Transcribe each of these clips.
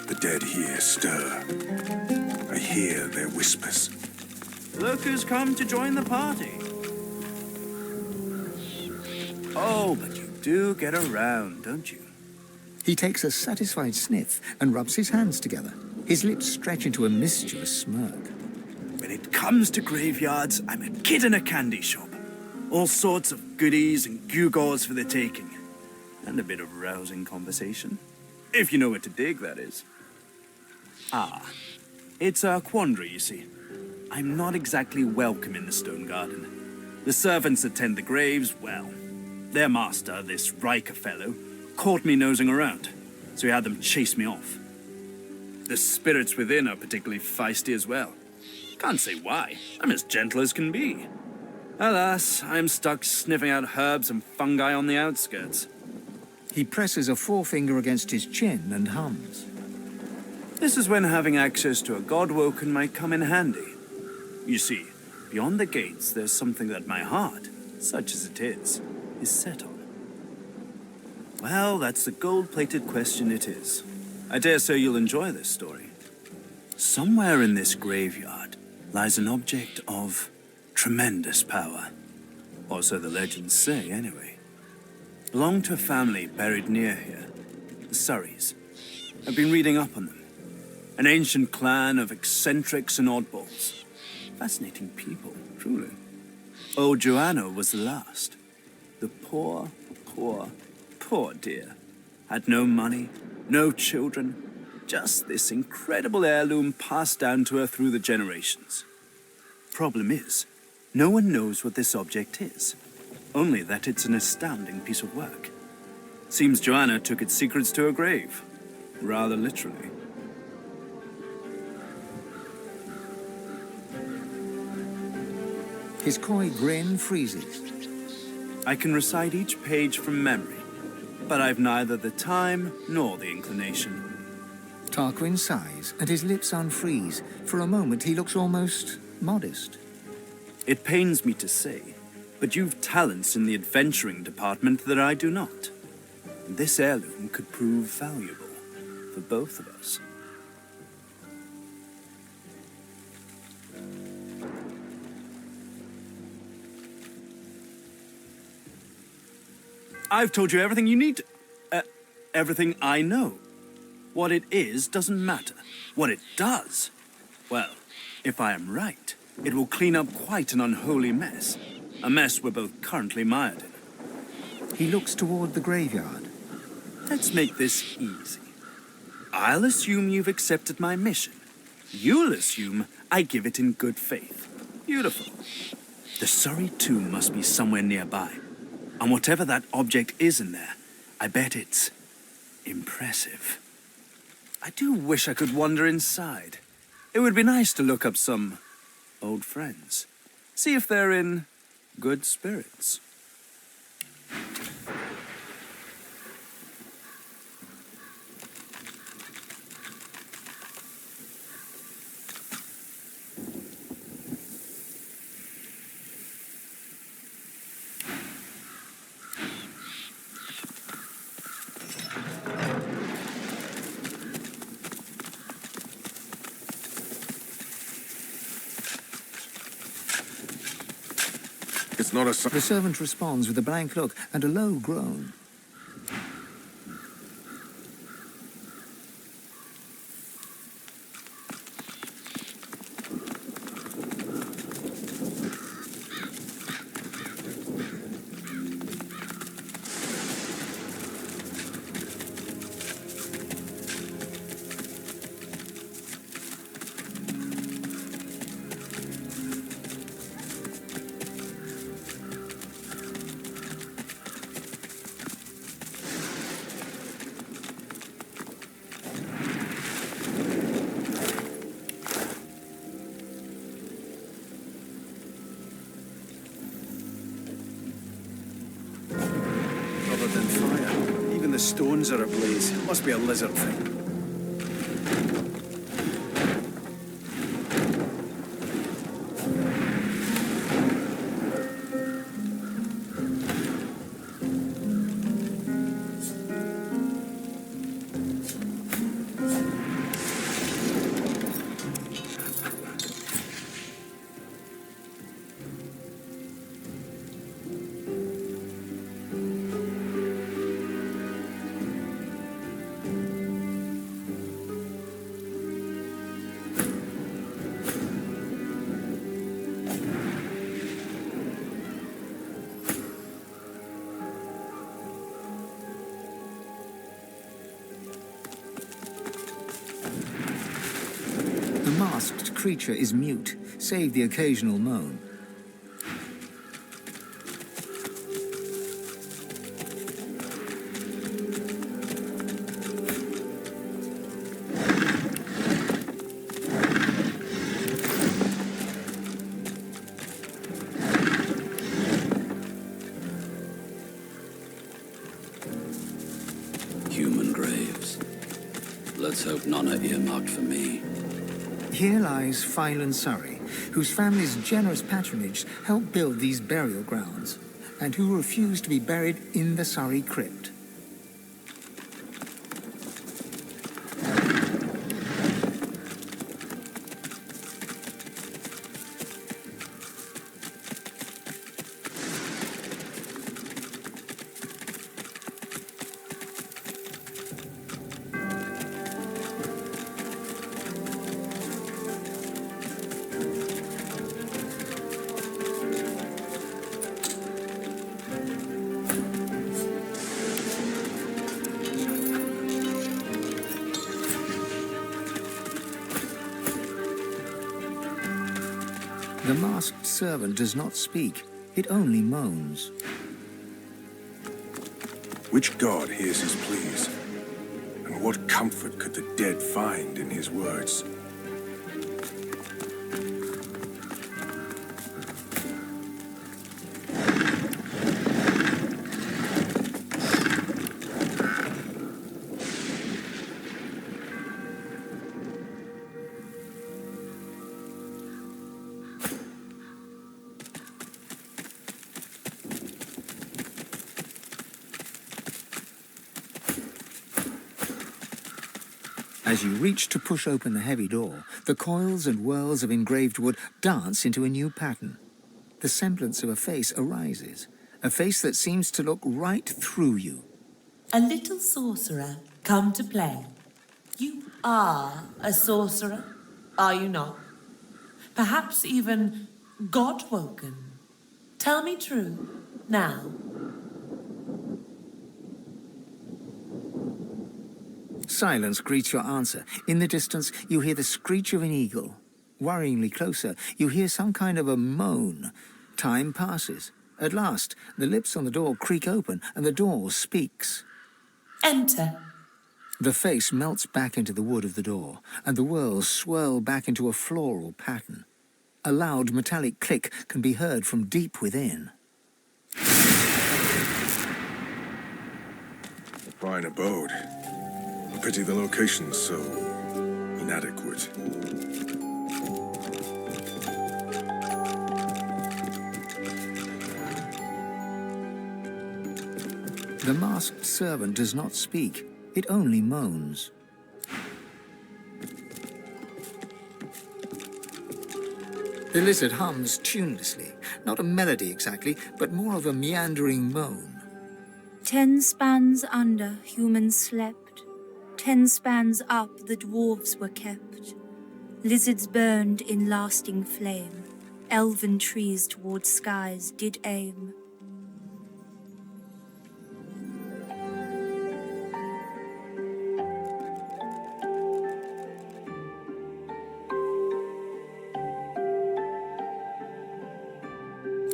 The dead here stir. I hear their whispers. Look who's come to join the party. Oh, but you do get around, don't you? He takes a satisfied sniff and rubs his hands together. His lips stretch into a mischievous smirk. When it comes to graveyards, I'm a kid in a candy shop. All sorts of goodies and gewgaws for the taking. And a bit of rousing conversation. If you know what to dig, that is. Ah, it's a quandary, you see. I'm not exactly welcome in the stone garden. The servants that tend the graves, well, their master, this Riker fellow, caught me nosing around, so he had them chase me off. The spirits within are particularly feisty as well. Can't say why. I'm as gentle as can be. Alas, I'm stuck sniffing out herbs and fungi on the outskirts. He presses a forefinger against his chin and hums. This is when having access to a godwoken might come in handy. You see, beyond the gates, there's something that my heart, such as it is set on. Well, that's the gold-plated question it is. I dare say you'll enjoy this story. Somewhere in this graveyard lies an object of tremendous power. Or so the legends say, anyway. Belonged to a family buried near here, the Surreys. I've been reading up on them. An ancient clan of eccentrics and oddballs. Fascinating people, truly. Old Joanna was the last. The poor dear. Had no money, no children, just this incredible heirloom passed down to her through the generations. Problem is, no one knows what this object is, only that it's an astounding piece of work. Seems Joanna took its secrets to her grave, rather literally. His coy grin freezes. I can recite each page from memory, but I've neither the time nor the inclination. Tarquin sighs, and his lips unfreeze. For a moment, he looks almost modest. It pains me to say, but you've talents in the adventuring department that I do not. This heirloom could prove valuable for both of us. I've told you everything you need to... everything I know. What it is doesn't matter. What it does, well, if I am right, it will clean up quite an unholy mess. A mess we're both currently mired in. He looks toward the graveyard. Let's make this easy. I'll assume you've accepted my mission. You'll assume I give it in good faith. Beautiful. The Surrey tomb must be somewhere nearby. And whatever that object is in there, I bet it's impressive. I do wish I could wander inside. It would be nice to look up some old friends. See if they're in good spirits. It's not a... The servant responds with a blank look and a low groan. The stones are ablaze. It must be a lizard thing. masked creature is mute, save the occasional moan. Human graves. Let's hope none are earmarked for me. Here lies Phylan Surrey, whose family's generous patronage helped build these burial grounds, and who refused to be buried in the Surrey crypt. The masked servant does not speak, it only moans. Which god hears his pleas? And what comfort could the dead find in his words? As you reach to push open the heavy door, the coils and whirls of engraved wood dance into a new pattern. The semblance of a face arises, a face that seems to look right through you. A little sorcerer come to play. You are a sorcerer, are you not? Perhaps even God-woken. Tell me true, now. Silence greets your answer. In the distance, you hear the screech of an eagle. Worryingly closer, you hear some kind of a moan. Time passes. At last, the lips on the door creak open, and the door speaks. Enter. The face melts back into the wood of the door, and the whirls swirl back into a floral pattern. A loud metallic click can be heard from deep within. A fine abode. I pity the location's so inadequate. The masked servant does not speak. It only moans. The lizard hums tunelessly. Not a melody exactly, but more of a meandering moan. 10 spans under, humans slept. 10 spans up, the dwarves were kept. Lizards burned in lasting flame. Elven trees towards skies did aim.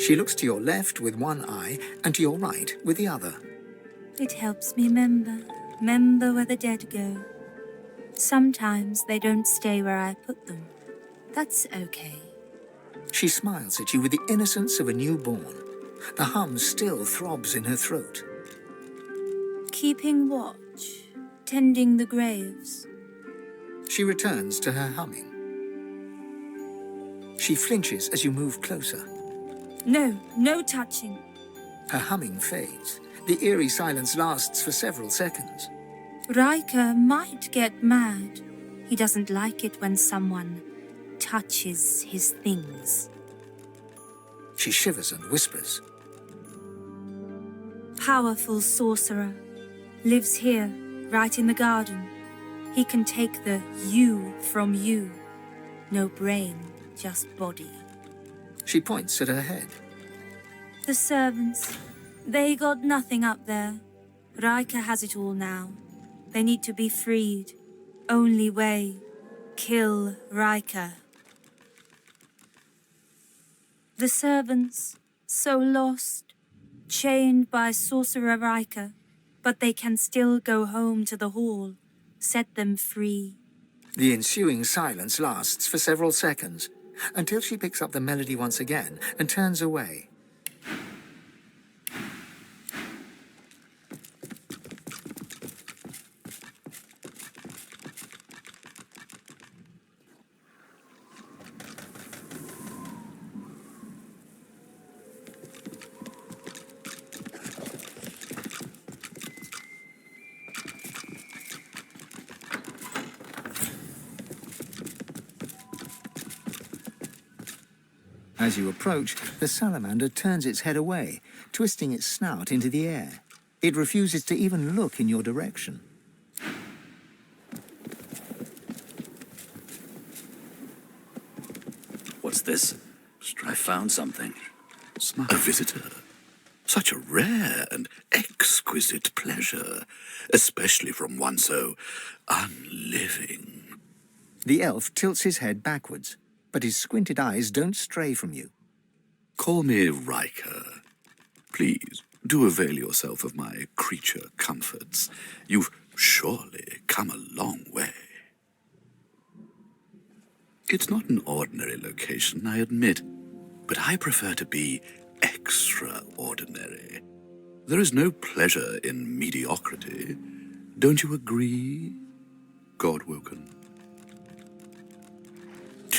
She looks to your left with one eye and to your right with the other. It helps me remember where the dead go. Sometimes they don't stay where I put them. That's okay. She smiles at you with the innocence of a newborn. The hum still throbs in her throat. Keeping watch, tending the graves. She returns to her humming. She flinches as you move closer. No touching. Her humming fades. The eerie silence lasts for several seconds. Riker might get mad. He doesn't like it when someone touches his things. She shivers and whispers. Powerful sorcerer. Lives here, right in the garden. He can take the you from you. No brain, just body. She points at her head. The servants, they got nothing up there. Riker has it all now. They need to be freed. Only way. Kill Riker. The servants, so lost, chained by Sorcerer Riker, but they can still go home to the hall. Set them free. The ensuing silence lasts for several seconds, until she picks up the melody once again and turns away. As you approach, the salamander turns its head away, twisting its snout into the air. It refuses to even look in your direction. What's this? I found something. A visitor. Such a rare and exquisite pleasure, especially from one so unliving. The elf tilts his head backwards, but his squinted eyes don't stray from you. Call me Riker. Please, do avail yourself of my creature comforts. You've surely come a long way. It's not an ordinary location, I admit, but I prefer to be extraordinary. There is no pleasure in mediocrity. Don't you agree, Godwoken?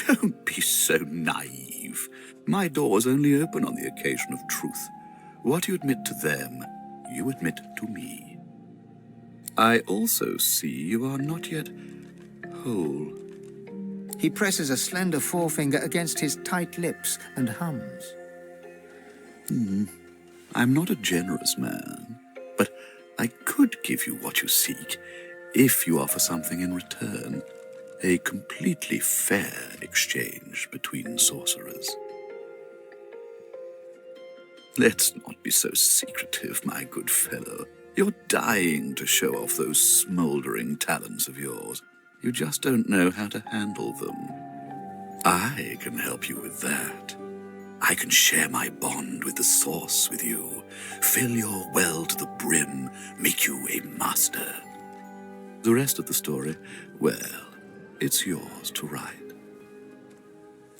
Don't be so naive. My doors only open on the occasion of truth. What you admit to them, you admit to me. I also see you are not yet whole. He presses a slender forefinger against his tight lips and hums. I'm not a generous man, but I could give you what you seek if you offer something in return. A completely fair exchange between sorcerers. Let's not be so secretive, my good fellow. You're dying to show off those smoldering talents of yours. You just don't know how to handle them. I can help you with that. I can share my bond with the source with you, fill your well to the brim, make you a master. The rest of the story, well, it's yours to write.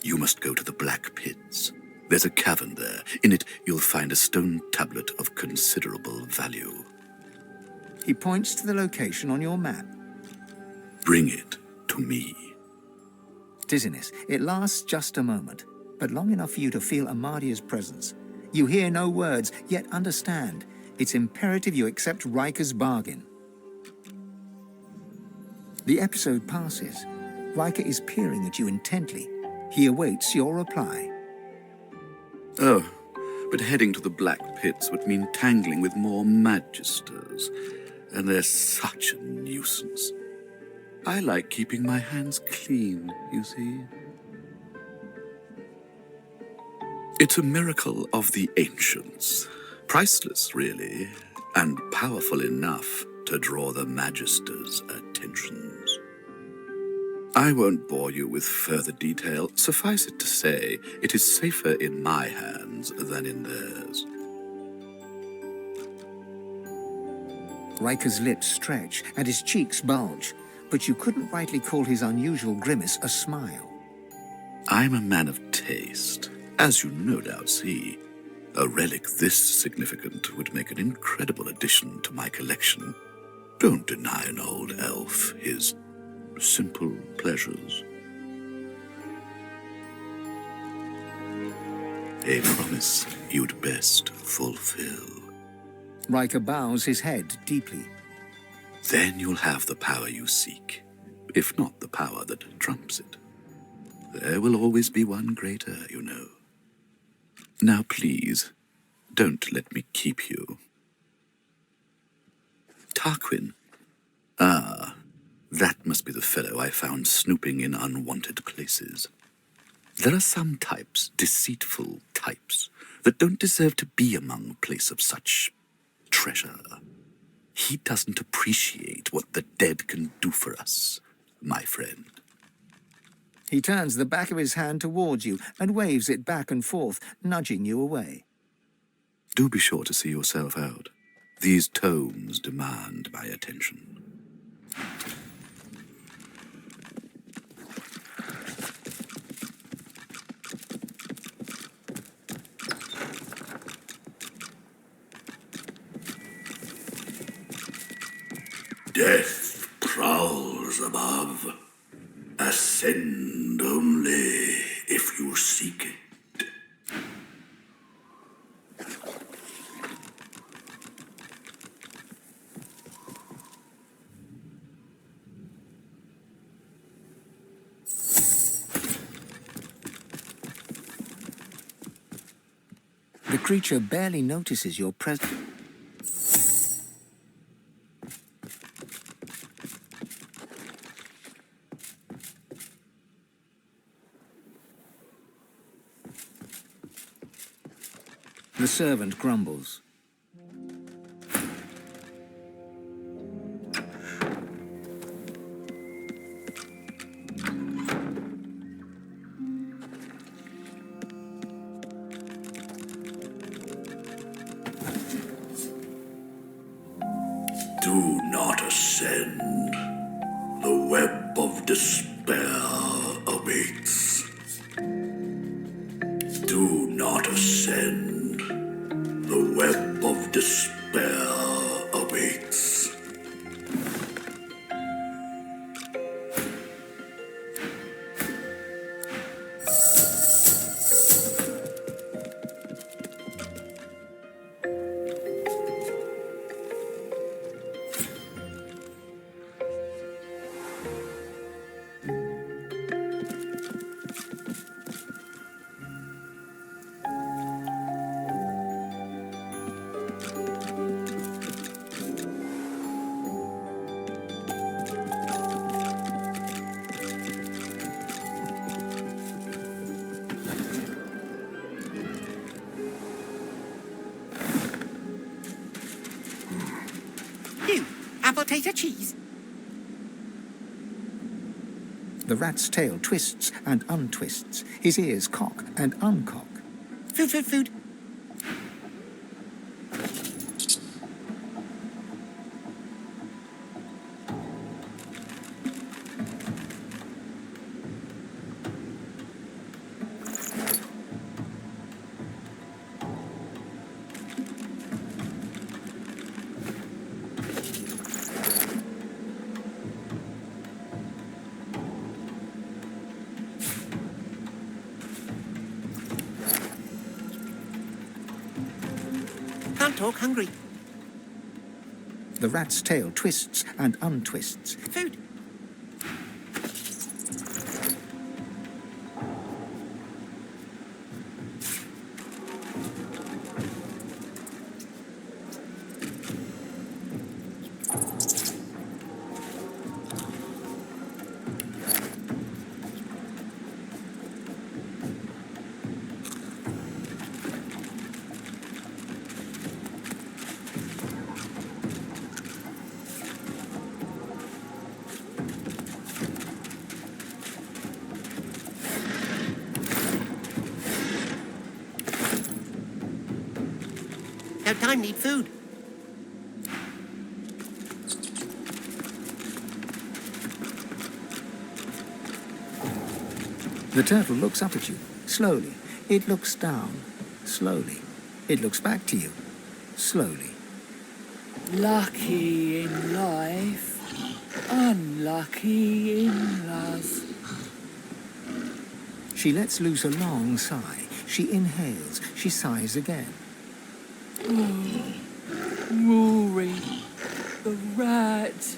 You must go to the Black Pits. There's a cavern there. In it, you'll find a stone tablet of considerable value. He points to the location on your map. Bring it to me. Dizziness. It lasts just a moment, but long enough for you to feel Amadia's presence. You hear no words, yet understand. It's imperative you accept Riker's bargain. The episode passes. Riker is peering at you intently. He awaits your reply. Oh, but heading to the Black Pits would mean tangling with more magisters, and they're such a nuisance. I like keeping my hands clean, you see. It's a miracle of the ancients. Priceless, really, and powerful enough to draw the magisters' attentions. I won't bore you with further detail. Suffice it to say, it is safer in my hands than in theirs. Riker's lips stretch and his cheeks bulge, but you couldn't rightly call his unusual grimace a smile. I'm a man of taste, as you no doubt see. A relic this significant would make an incredible addition to my collection. Don't deny an old elf his simple pleasures. A promise you'd best fulfill. Riker bows his head deeply. Then you'll have the power you seek, if not the power that trumps it. There will always be one greater, you know. Now please, don't let me keep you. Tarquin. Ah, that must be the fellow I found snooping in unwanted places. There are some types, deceitful types, that don't deserve to be among a place of such treasure. He doesn't appreciate what the dead can do for us, my friend. He turns the back of his hand towards you and waves it back and forth, nudging you away. Do be sure to see yourself out. These tomes demand my attention. Death prowls above. Ascend only if you seek it. The creature barely notices your presence. The servant grumbles. Do not ascend. The web of despair awaits. Do not ascend. The web of despair awaits. Potato cheese. The rat's tail twists and untwists. His ears cock and uncock. Food, food, food. Can't talk, hungry. The rat's tail twists and untwists. Food. No time, need food. The turtle looks up at you, slowly. It looks down, slowly. It looks back to you, slowly. Lucky in life, unlucky in love. She lets loose a long sigh. She inhales. She sighs again. Rory, the rat.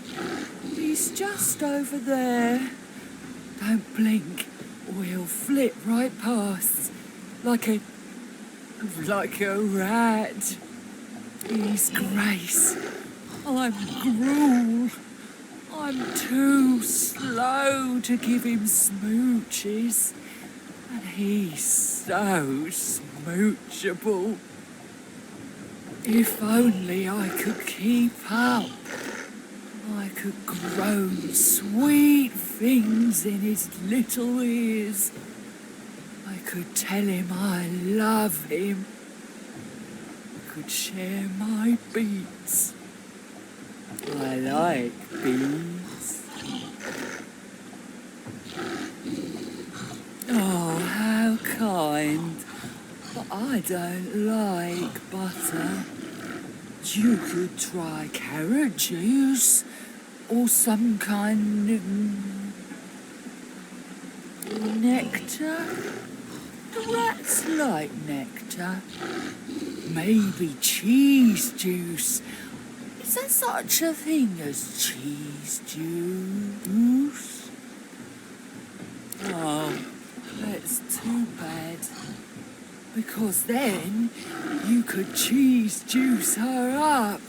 He's just over there. Don't blink, or he'll flit right past. Like a rat. He's Grace. I'm Gruel. I'm too slow to give him smooches. And he's so smoochable. If only I could keep up. I could groan sweet things in his little ears. I could tell him I love him. I could share my beats. I like bees. Oh, how kind. But I don't like butter. You could try carrot juice or some kind of nectar. The rats like nectar. Maybe cheese juice. Is there such a thing as cheese juice? Oh, that's too bad. Because then you could cheese juice her up.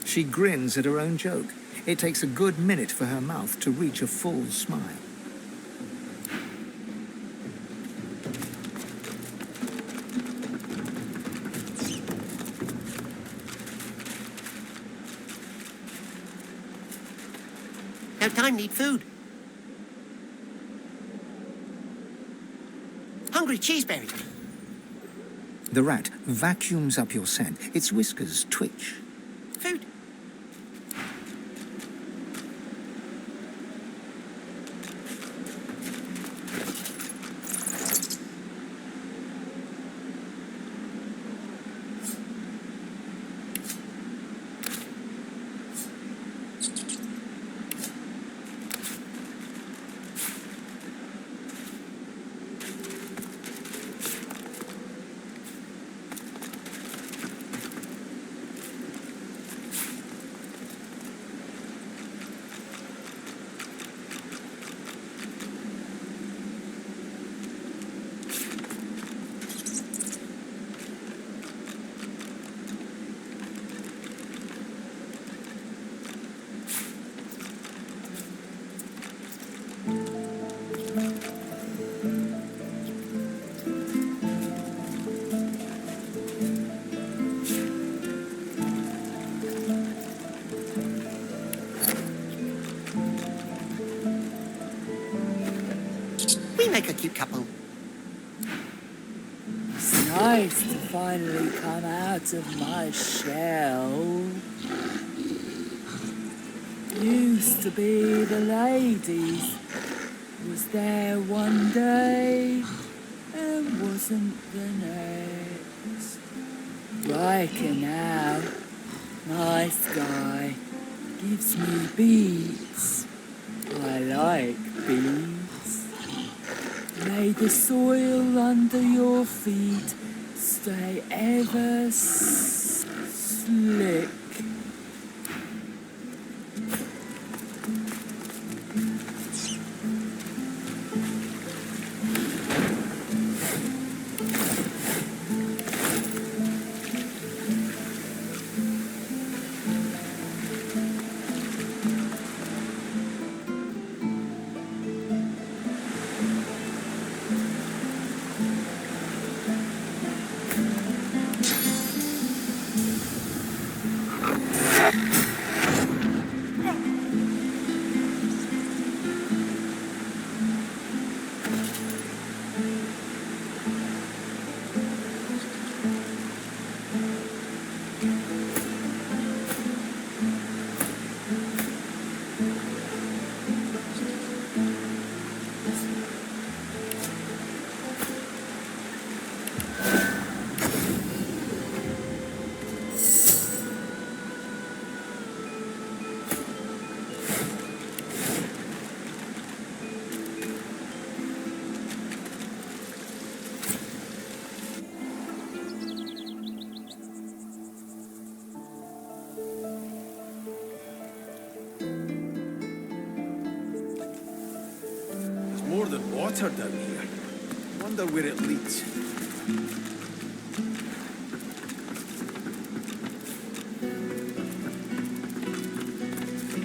She grins at her own joke. It takes a good minute for her mouth to reach a full smile. No time, need food. Hungry cheeseberry. The rat vacuums up your scent. Its whiskers twitch. Food. We make a cute couple. It's nice to finally come out of my shell. Used to be the ladies. Was there one day and wasn't the next. Riker now, nice guy, gives me beats. I like beats. May the soil under your feet stay ever slick. More than water down here. Wonder where it leads.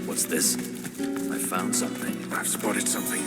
What's this? I found something. I've spotted something.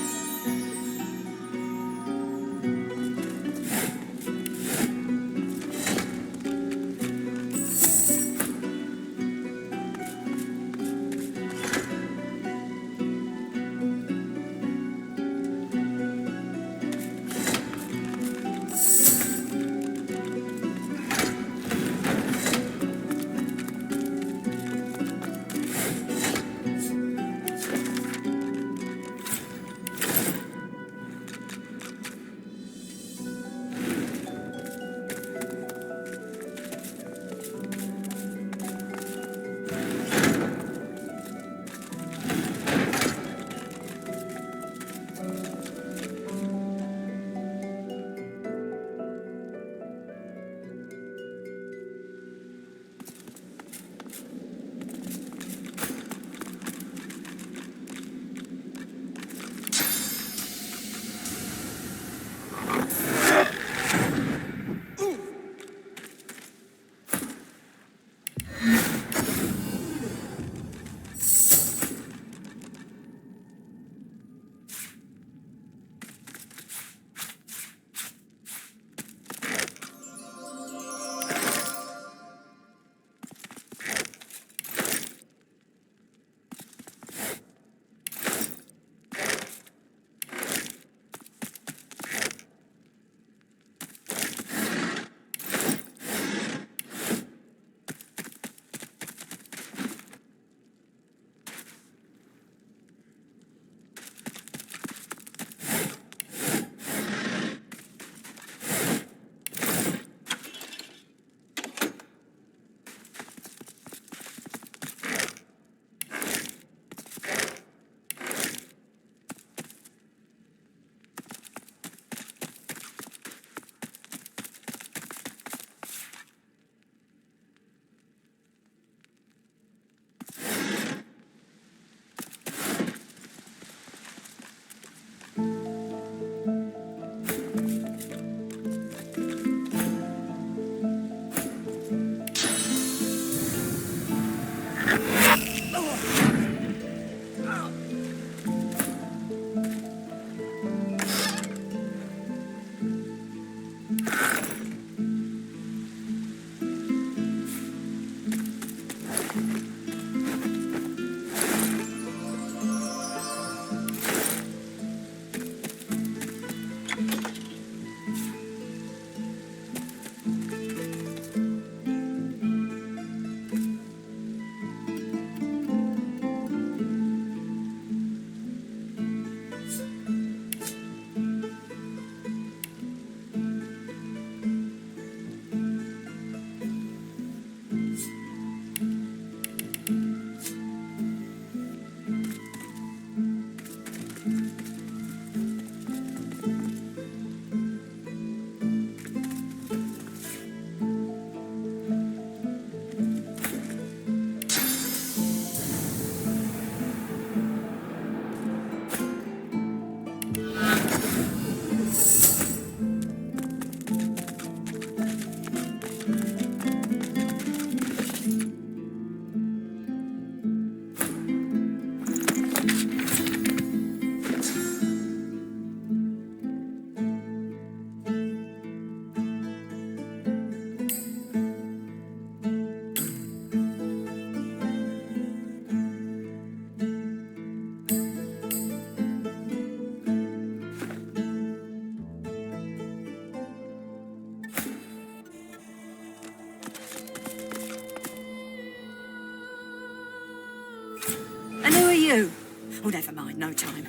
Oh, never mind, no time.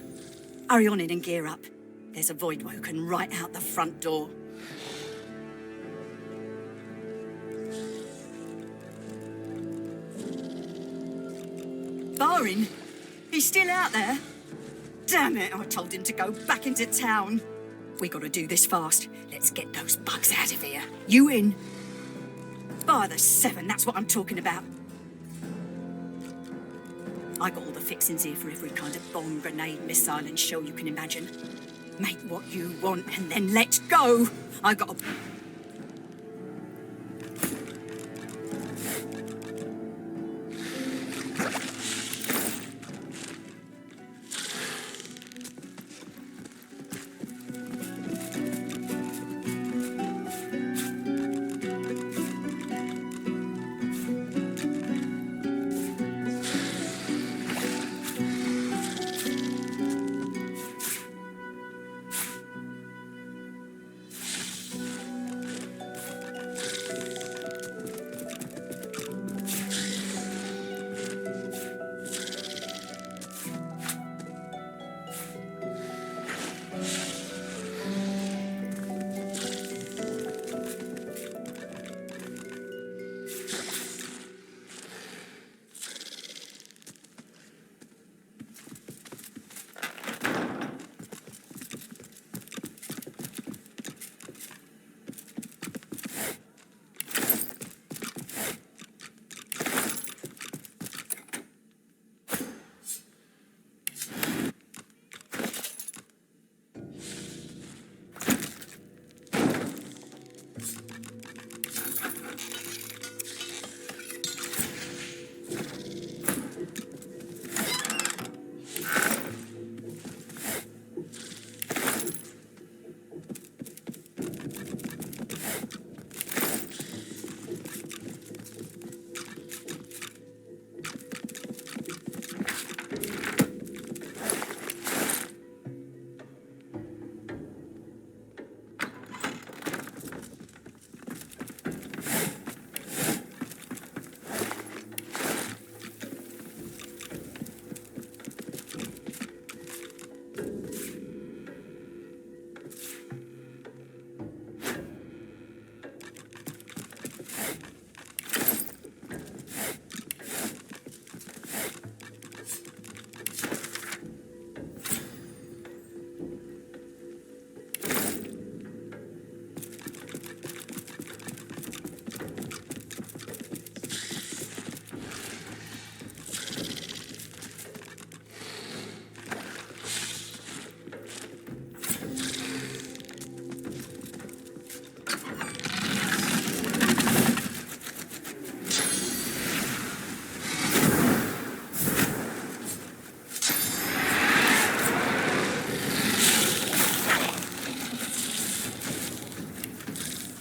Hurry on in and gear up. There's a void woken right out the front door. Barin? He's still out there? Damn it, I told him to go back into town. We gotta do this fast. Let's get those bugs out of here. You in? By the 7, that's what I'm talking about. I got all the fixings here for every kind of bomb, grenade, missile and shell you can imagine. Make what you want and then let's go. I got a...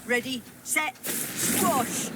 Ready, set, squash!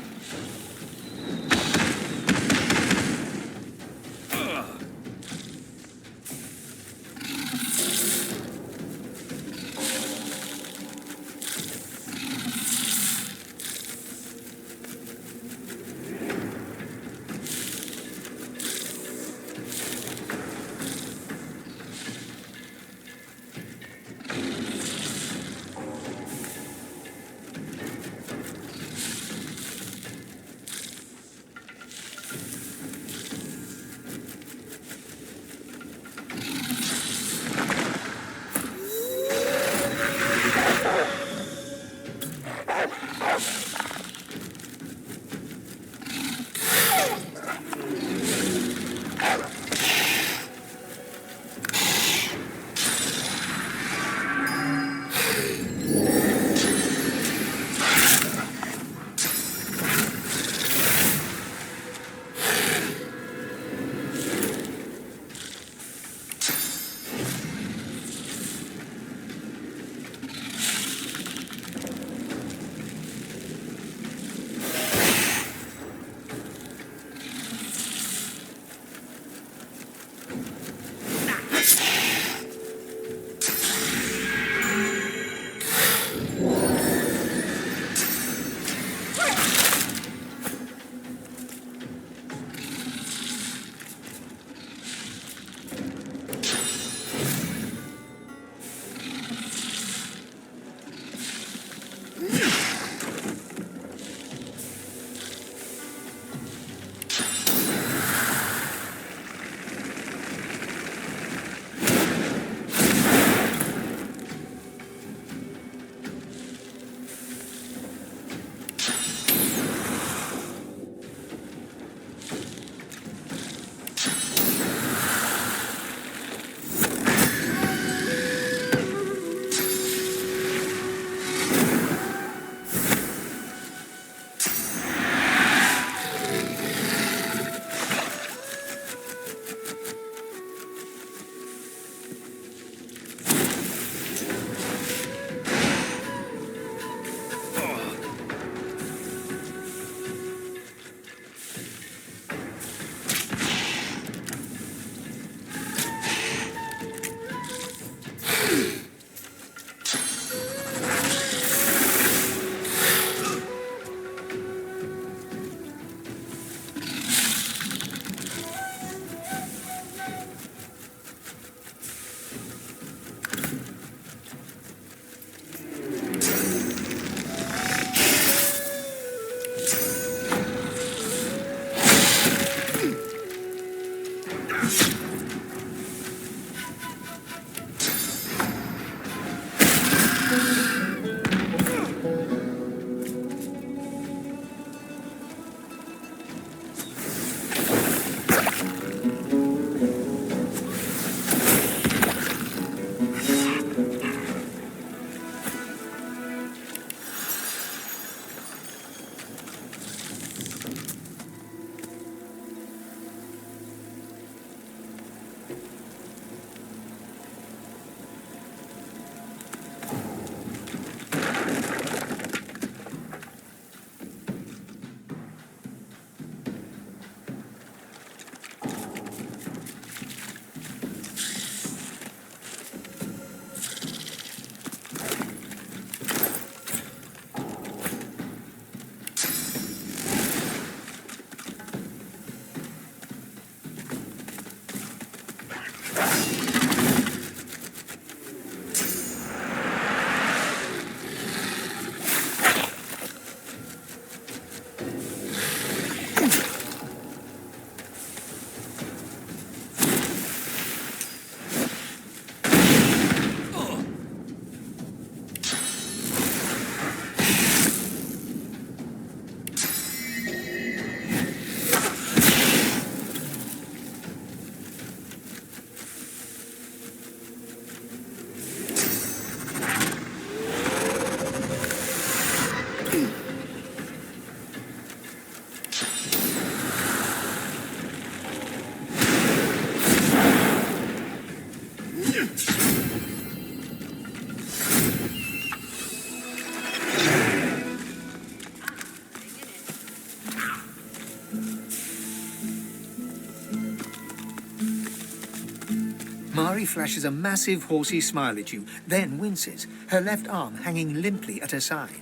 Mari flashes a massive horsey smile at you, then winces, her left arm hanging limply at her side.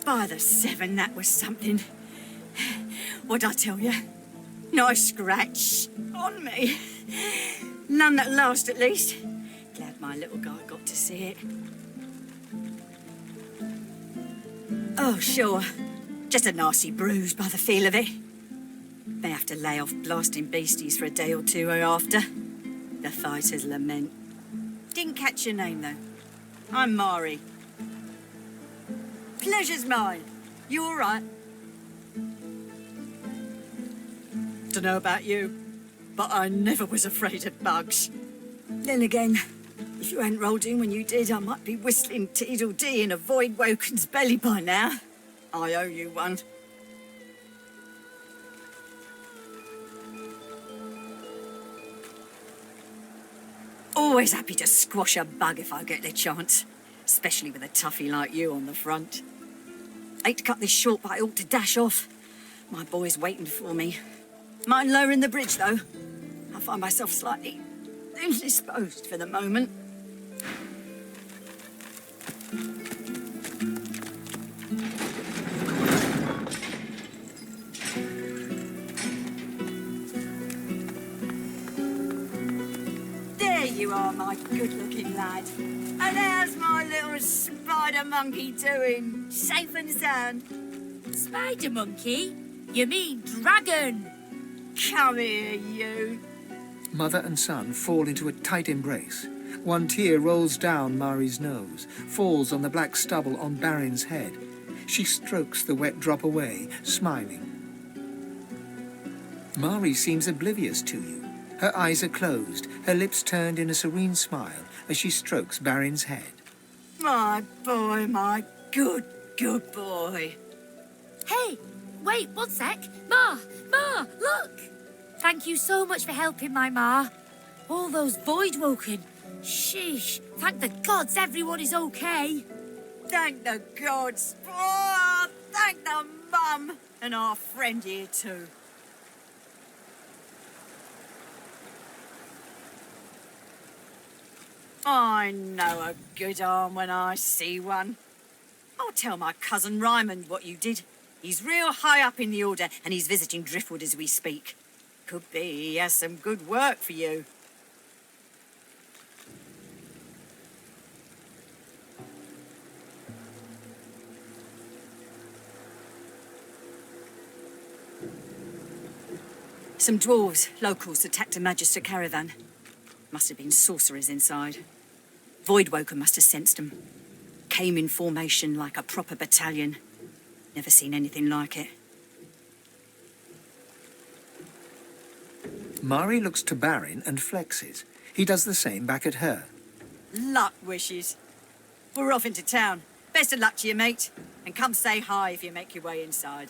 By the seven, that was something. What'd I tell you? Nice scratch on me. None that last, at least. Glad my little guy got to see it. Oh, sure. Just a nasty bruise by the feel of it. May have to lay off blasting beasties for a day or two after. The fighter's lament. Didn't catch your name, though. I'm Mari. Pleasure's mine. You all right? Dunno about you, but I never was afraid of bugs. Then again, if you hadn't rolled in when you did, I might be whistling Teedle-dee in a void-woken's belly by now. I owe you one. Always happy to squash a bug if I get the chance, especially with a toughie like you on the front. Hate to cut this short, but I ought to dash off. My boy's waiting for me. Mind lowering the bridge, though? I find myself slightly indisposed for the moment. There you are, my good-looking lad. And how's my little spider monkey doing? Safe and sound? Spider monkey? You mean dragon? Come here, you. Mother and son fall into a tight embrace. One tear rolls down Mari's nose, falls on the black stubble on Barin's head. She strokes the wet drop away, smiling. Mari seems oblivious to you. Her eyes are closed, her lips turned in a serene smile as she strokes Barin's head. My boy, my good boy. Hey, wait, one sec. Ma, look! Thank you so much for helping my ma. All those void-woken. Sheesh, thank the gods everyone is okay. Thank the gods. Oh, thank the mum. And our friend here too. I know a good arm when I see one. I'll tell my cousin Ryman what you did. He's real high up in the order and he's visiting Driftwood as we speak. Could be he has some good work for you. Some dwarves, locals, attacked a Magister caravan. Must have been sorcerers inside. Voidwoken must have sensed them. Came in formation like a proper battalion. Never seen anything like it. Mari looks to Barin and flexes. He does the same back at her. Luck wishes. We're off into town. Best of luck to you, mate. And come say hi if you make your way inside.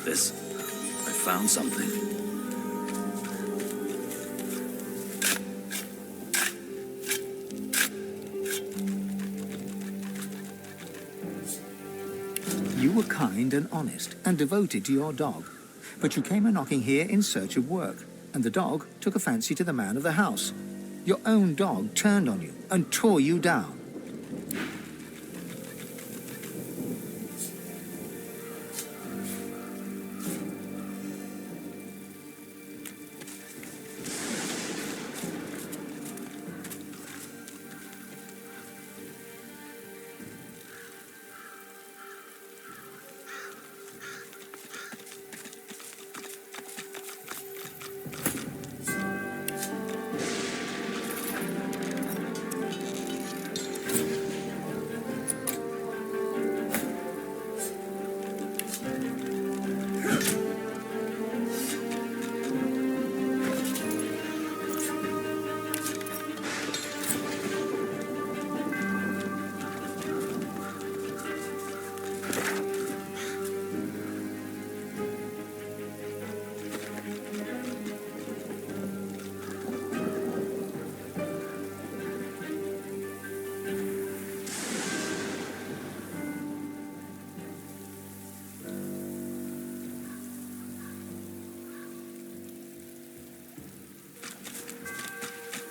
What's this? I found something. You were kind and honest and devoted to your dog, but you came a-knocking here in search of work, and the dog took a fancy to the man of the house. Your own dog turned on you and tore you down.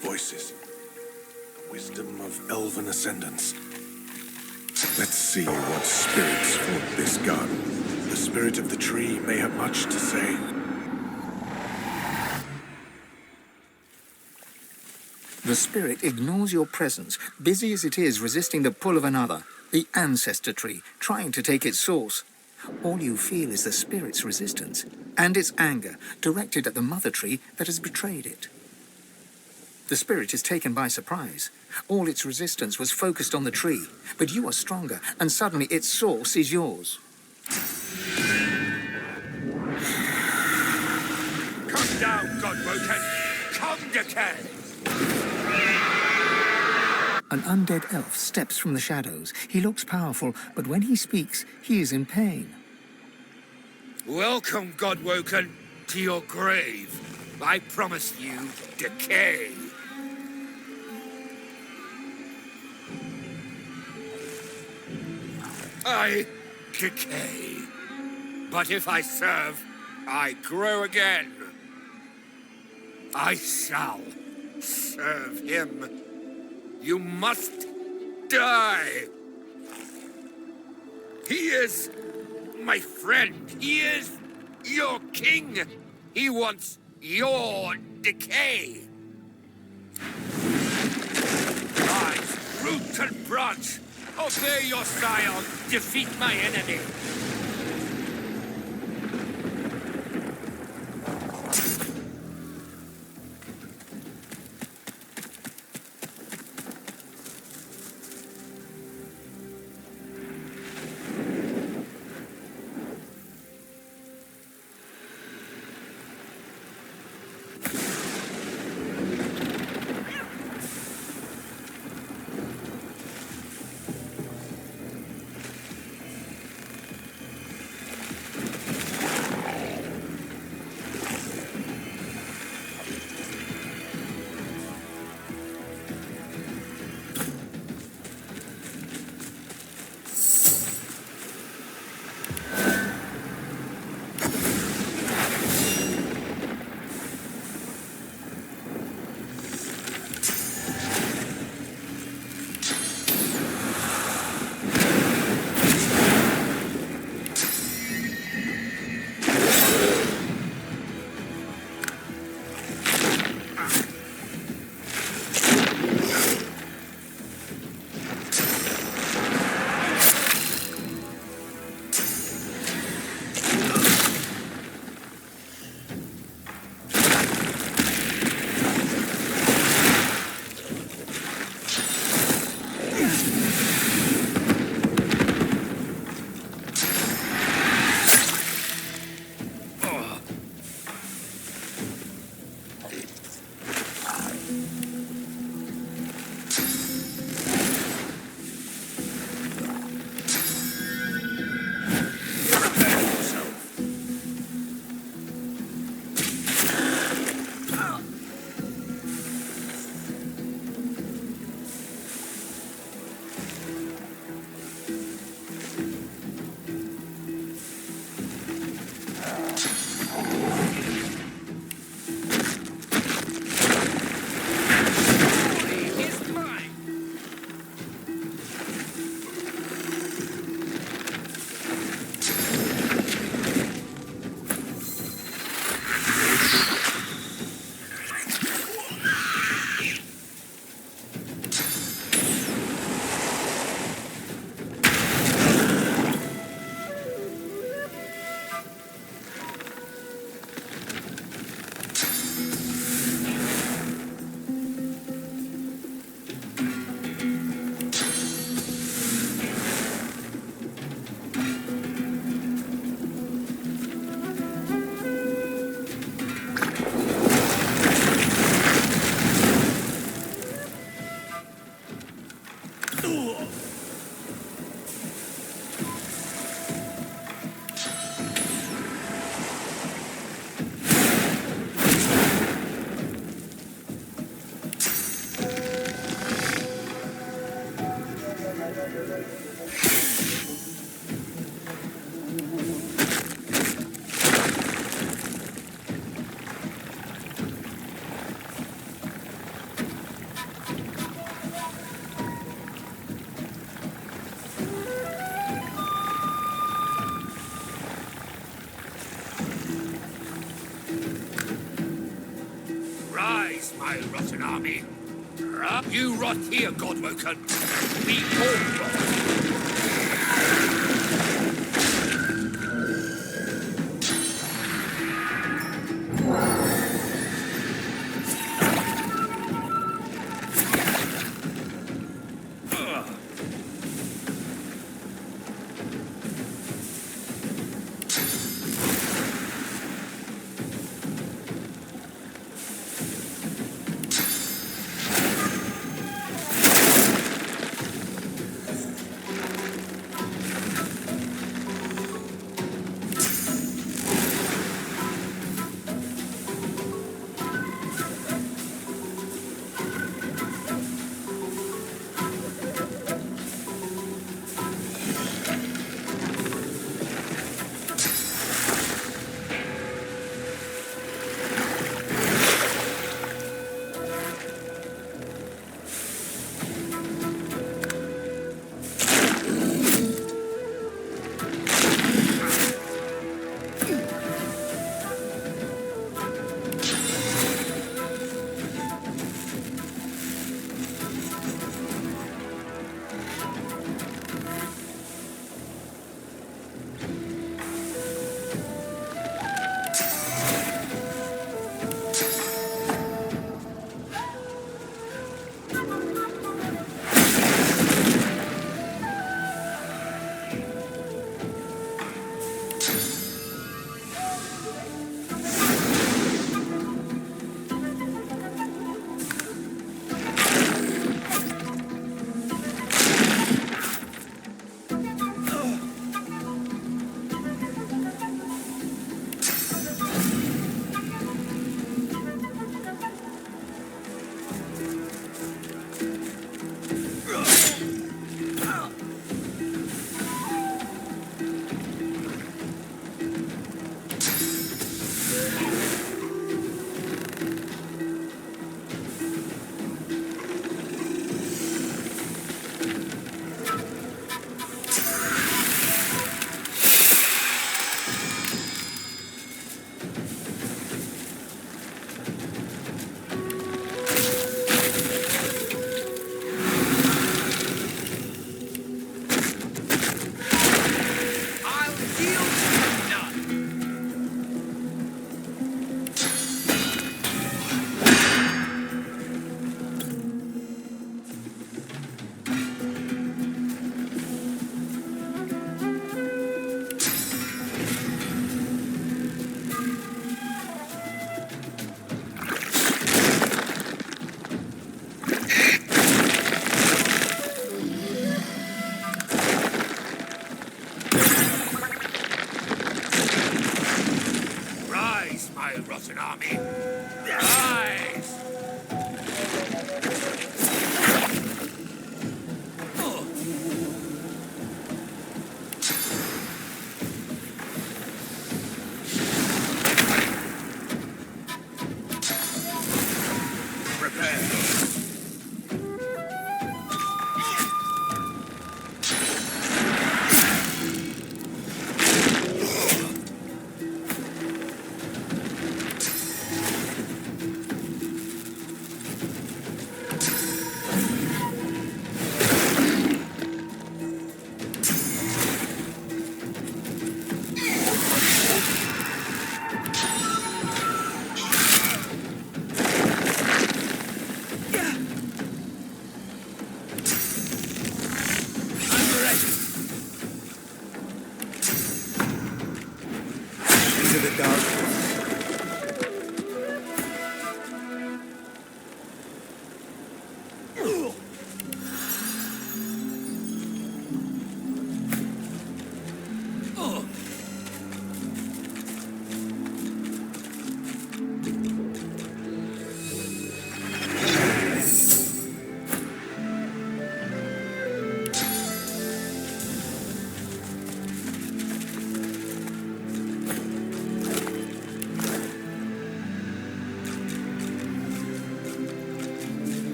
Voices. Wisdom of elven ascendants. Let's see what spirits haunt this garden. The spirit of the tree may have much to say. The spirit ignores your presence, busy as it is resisting the pull of another, the ancestor tree, trying to take its source. All you feel is the spirit's resistance and its anger directed at the mother tree that has betrayed it. The spirit is taken by surprise. All its resistance was focused on the tree, but you are stronger, and suddenly its source is yours. Come down, Godwoken! Come, decay! An undead elf steps from the shadows. He looks powerful, but when he speaks, he is in pain. Welcome, Godwoken, to your grave. I promise you decay. I decay. But if I serve, I grow again. I shall serve him. You must die. He is my friend. He is your king. He wants your decay. Rise, root and branch. Obey your sire. Defeat my enemy. Rise, my rotten army. You rot here, Godwoken. We all rot.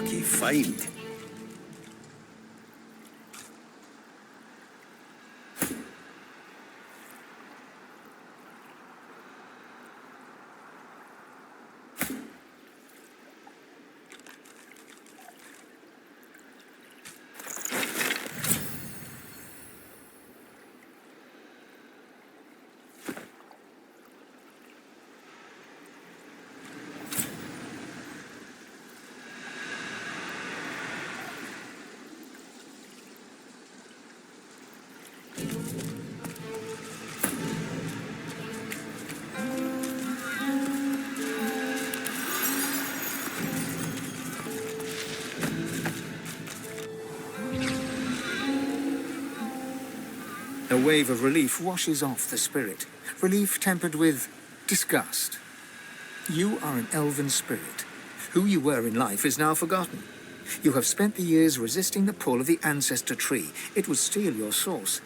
lucky find. A wave of relief washes off the spirit, relief tempered with disgust. You are an elven spirit. Who you were in life is now forgotten. You have spent the years resisting the pull of the ancestor tree. It would steal your source.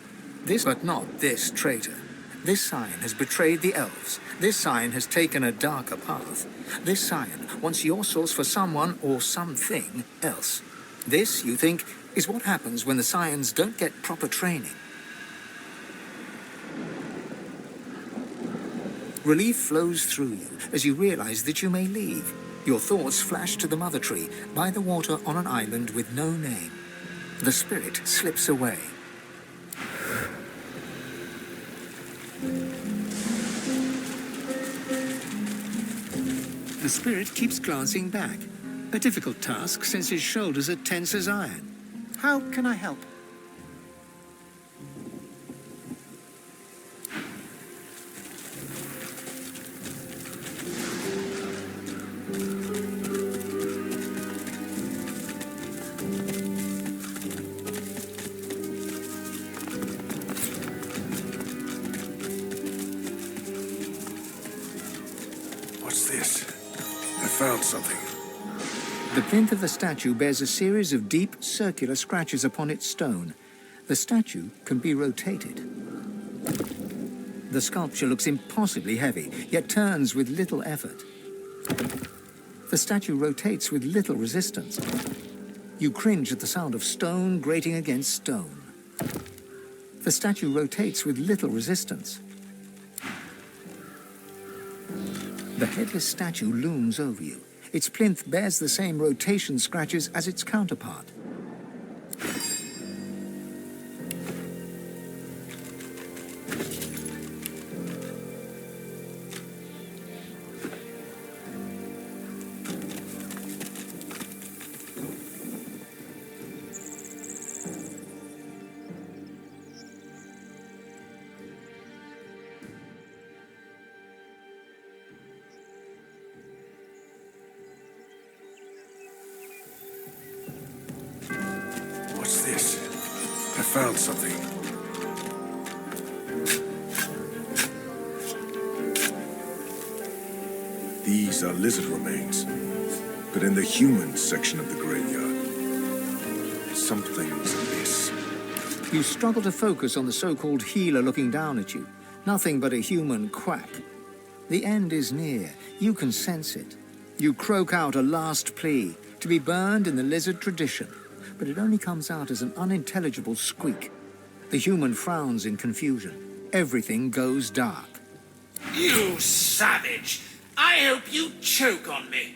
But not this traitor. This scion has betrayed the elves. This scion has taken a darker path. This scion wants your source for someone or something else. This, you think, is what happens when the scions don't get proper training. Relief flows through you as you realize that you may leave. Your thoughts flash to the mother tree by the water on an island with no name. The spirit slips away. The spirit keeps glancing back. A difficult task since his shoulders are tense as iron. How can I help? What's this? I found something. The plinth of the statue bears a series of deep, circular scratches upon its stone. The statue can be rotated. The sculpture looks impossibly heavy, yet turns with little effort. The statue rotates with little resistance. You cringe at the sound of stone grating against stone. The statue rotates with little resistance. The headless statue looms over you. Its plinth bears the same rotation scratches as its counterpart. What's this? I found something. These are lizard remains, but in the human section of the graveyard. Something's amiss. You struggle to focus on the so-called healer looking down at you. Nothing but a human quack. The end is near. You can sense it. You croak out a last plea, to be burned in the lizard tradition. But it only comes out as an unintelligible squeak. The human frowns in confusion. Everything goes dark. You savage! I hope you choke on me!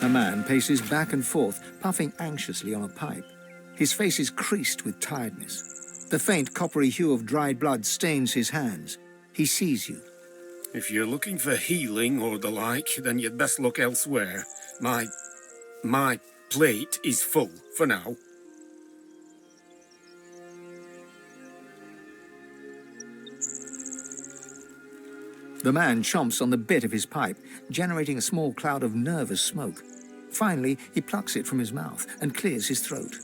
A man paces back and forth, puffing anxiously on a pipe. His face is creased with tiredness. The faint coppery hue of dried blood stains his hands. He sees you. If you're looking for healing or the like, then you'd best look elsewhere. My plate is full for now. The man chomps on the bit of his pipe, generating a small cloud of nervous smoke. Finally, he plucks it from his mouth and clears his throat.